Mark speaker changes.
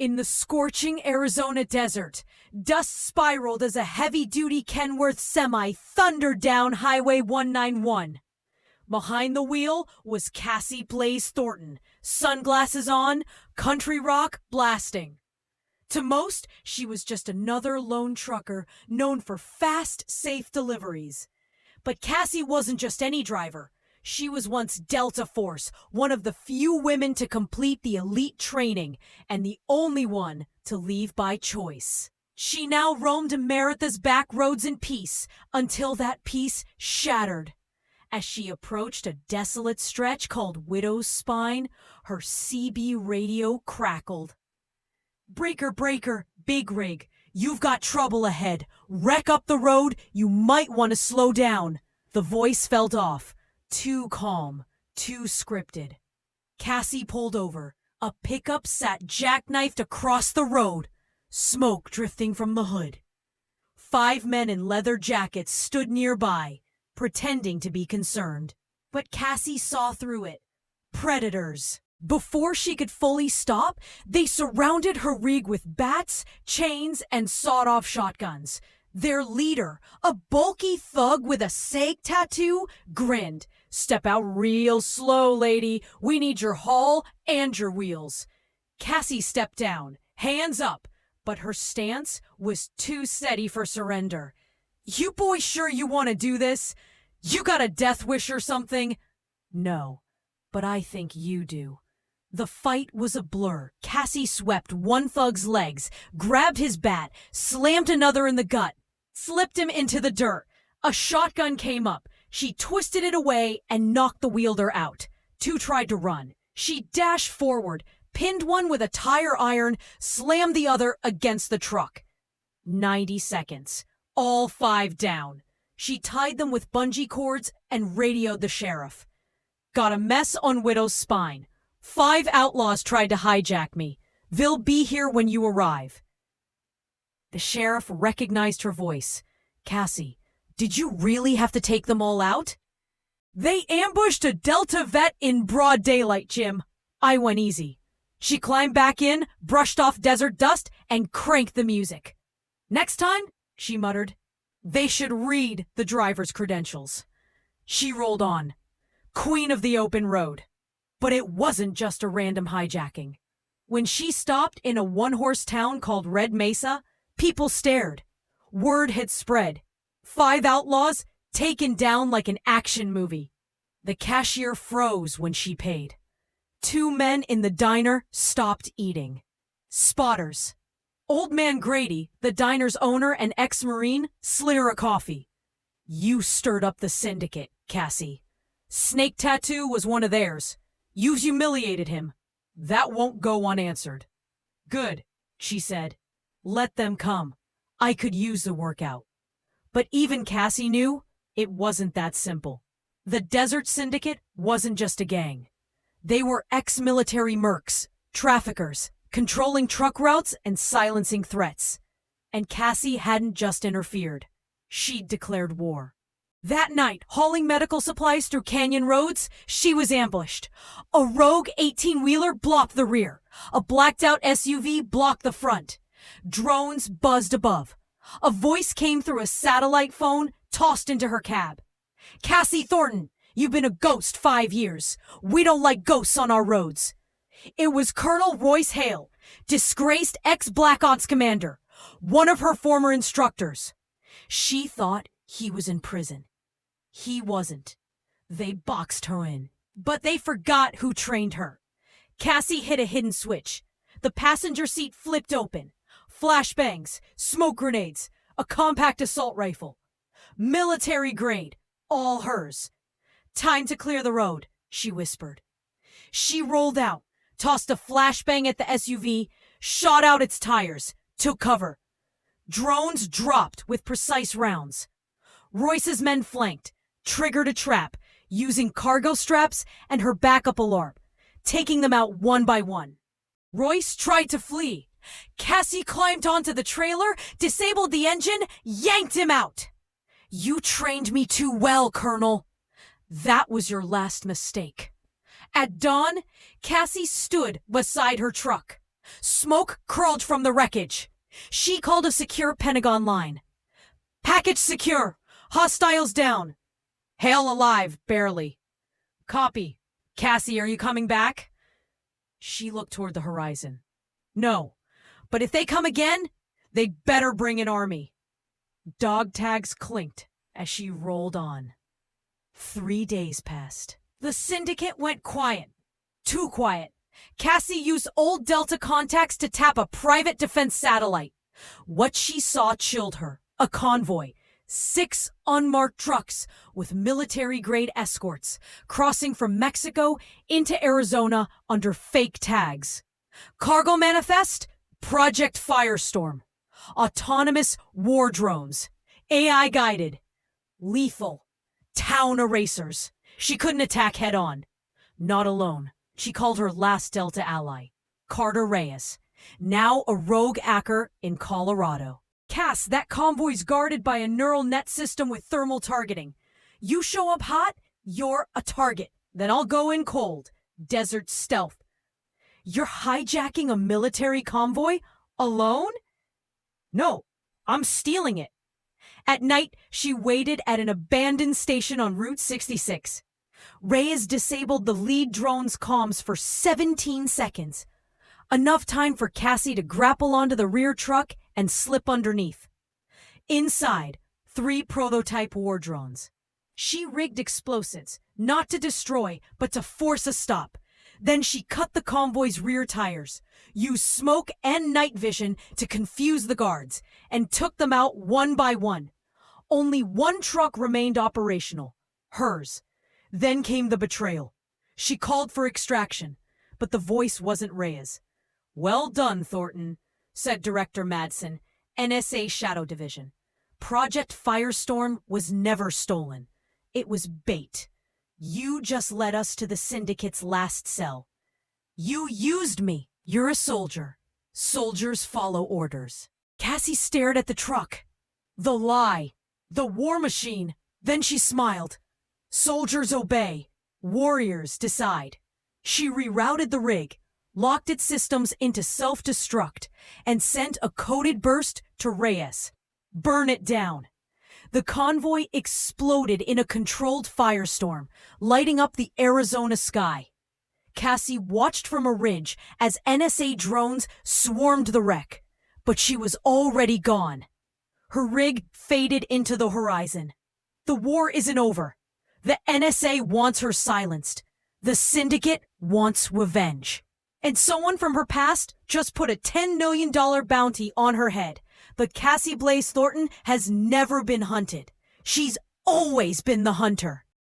Speaker 1: In the scorching Arizona desert, dust spiraled as a heavy-duty Kenworth semi thundered down Highway 191. Behind the wheel was Cassie Blaze Thornton, sunglasses on, country rock blasting. To most, she was just another lone trucker known for fast, safe deliveries. But Cassie wasn't just any driver. She was once Delta Force, one of the few women to complete the elite training, and the only one to leave by choice. She now roamed America's back roads in peace, until that peace shattered. As she approached a desolate stretch called Widow's Spine, her CB radio crackled. "Breaker, breaker, big rig. You've got trouble ahead. Wreck up the road. You might want to slow down." The voice felt off. Too calm, too scripted. Cassie pulled over. A pickup sat jackknifed across the road, smoke drifting from the hood. 5 men in leather jackets stood nearby, pretending to be concerned. But Cassie saw through it. Predators. Before she could fully stop, they surrounded her rig with bats, chains, and sawed-off shotguns. Their leader, a bulky thug with a SAG tattoo, grinned. "Step out real slow, lady. We need your hull and your wheels." Cassie stepped down, hands up, but her stance was too steady for surrender. "You boys sure you want to do this? You got a death wish or something?" "No, but I think you do." The fight was a blur. Cassie swept one thug's legs, grabbed his bat, slammed another in the gut, flipped him into the dirt. A shotgun came up. She twisted it away and knocked the wielder out. 2 tried to run. She dashed forward, pinned one with a tire iron, slammed the other against the truck. 90 seconds. All 5 down. She tied them with bungee cords and radioed the sheriff. "Got a mess on Widow's Spine. 5 outlaws tried to hijack me. They'll be here when you arrive." The sheriff recognized her voice. "Cassie, did you really have to take them all out?" "They ambushed a Delta vet in broad daylight, Jim. I went easy." She climbed back in, brushed off desert dust, and cranked the music. "Next time," she muttered, "they should read the driver's credentials." She rolled on. Queen of the open road. But it wasn't just a random hijacking. When she stopped in a one-horse town called Red Mesa, people stared. Word had spread. 5 outlaws taken down like an action movie. The cashier froze when she paid. 2 men in the diner stopped eating. Spotters. Old man Grady, the diner's owner and ex-Marine, slid her a coffee. "You stirred up the syndicate, Cassie. Snake tattoo was one of theirs. You humiliated him. That won't go unanswered." "Good," she said. "Let them come. I could use the workout." But even Cassie knew it wasn't that simple. The Desert Syndicate wasn't just a gang. They were ex-military mercs, traffickers, controlling truck routes and silencing threats. And Cassie hadn't just interfered. She'd declared war. That night, hauling medical supplies through canyon roads, she was ambushed. A rogue 18-wheeler blocked the rear. A blacked-out SUV blocked the front. Drones buzzed above. A voice came through a satellite phone, tossed into her cab. "Cassie Thornton, you've been a ghost 5 years. We don't like ghosts on our roads." It was Colonel Royce Hale, disgraced ex-Black Ops commander, one of her former instructors. She thought he was in prison. He wasn't. They boxed her in. But they forgot who trained her. Cassie hit a hidden switch. The passenger seat flipped open. Flashbangs, smoke grenades, a compact assault rifle. Military grade, all hers. "Time to clear the road," she whispered. She rolled out, tossed a flashbang at the SUV, shot out its tires, took cover. Drones dropped with precise rounds. Royce's men flanked, triggered a trap, using cargo straps and her backup alarm, taking them out one by one. Royce tried to flee. Cassie climbed onto the trailer, disabled the engine, yanked him out. "You trained me too well, Colonel. That was your last mistake." At dawn, Cassie stood beside her truck. Smoke curled from the wreckage. She called a secure Pentagon line. Package secure. Hostiles down. Hale alive, barely. Copy. Cassie, are you coming back? She looked toward the horizon. No, but if they come again, they'd better bring an army. Dog tags clinked as she rolled on. 3 days passed. The syndicate went quiet. Too quiet. Cassie used old Delta contacts to tap a private defense satellite. What she saw chilled her. A convoy. 6 unmarked trucks with military-grade escorts crossing from Mexico into Arizona under fake tags. Cargo manifest? Project Firestorm. Autonomous war drones. AI-guided. Lethal. Town erasers. She couldn't attack head-on. Not alone. She called her last Delta ally, Carter Reyes, now a rogue hacker in Colorado. Cass, that convoy's guarded by a neural net system with thermal targeting. You show up hot, you're a target. Then I'll go in cold. Desert stealth. You're hijacking a military convoy? Alone? No, I'm stealing it. At night, she waited at an abandoned station on Route 66. Reyes disabled the lead drone's comms for 17 seconds. Enough time for Cassie to grapple onto the rear truck and slip underneath. Inside, 3 prototype war drones. She rigged explosives, not to destroy, but to force a stop. Then she cut the convoy's rear tires, used smoke and night vision to confuse the guards, and took them out one by one. Only 1 truck remained operational, hers. Then came the betrayal. She called for extraction, but the voice wasn't Reyes. "Well done, Thornton," said Director Madsen, NSA Shadow Division. Project Firestorm was never stolen. It was bait. You just led us to the Syndicate's last cell. You used me. You're a soldier. Soldiers follow orders. Cassie stared at the truck. The lie. The war machine. Then she smiled. Soldiers obey. Warriors decide. She rerouted the rig, locked its systems into self-destruct, and sent a coded burst to Reyes. Burn it down. The convoy exploded in a controlled firestorm, lighting up the Arizona sky. Cassie watched from a ridge as NSA drones swarmed the wreck, but she was already gone. Her rig faded into the horizon. The war isn't over. The NSA wants her silenced. The Syndicate wants revenge. And someone from her past just put a $10 million bounty on her head. But Cassie Blaze Thornton has never been hunted. She's always been the hunter.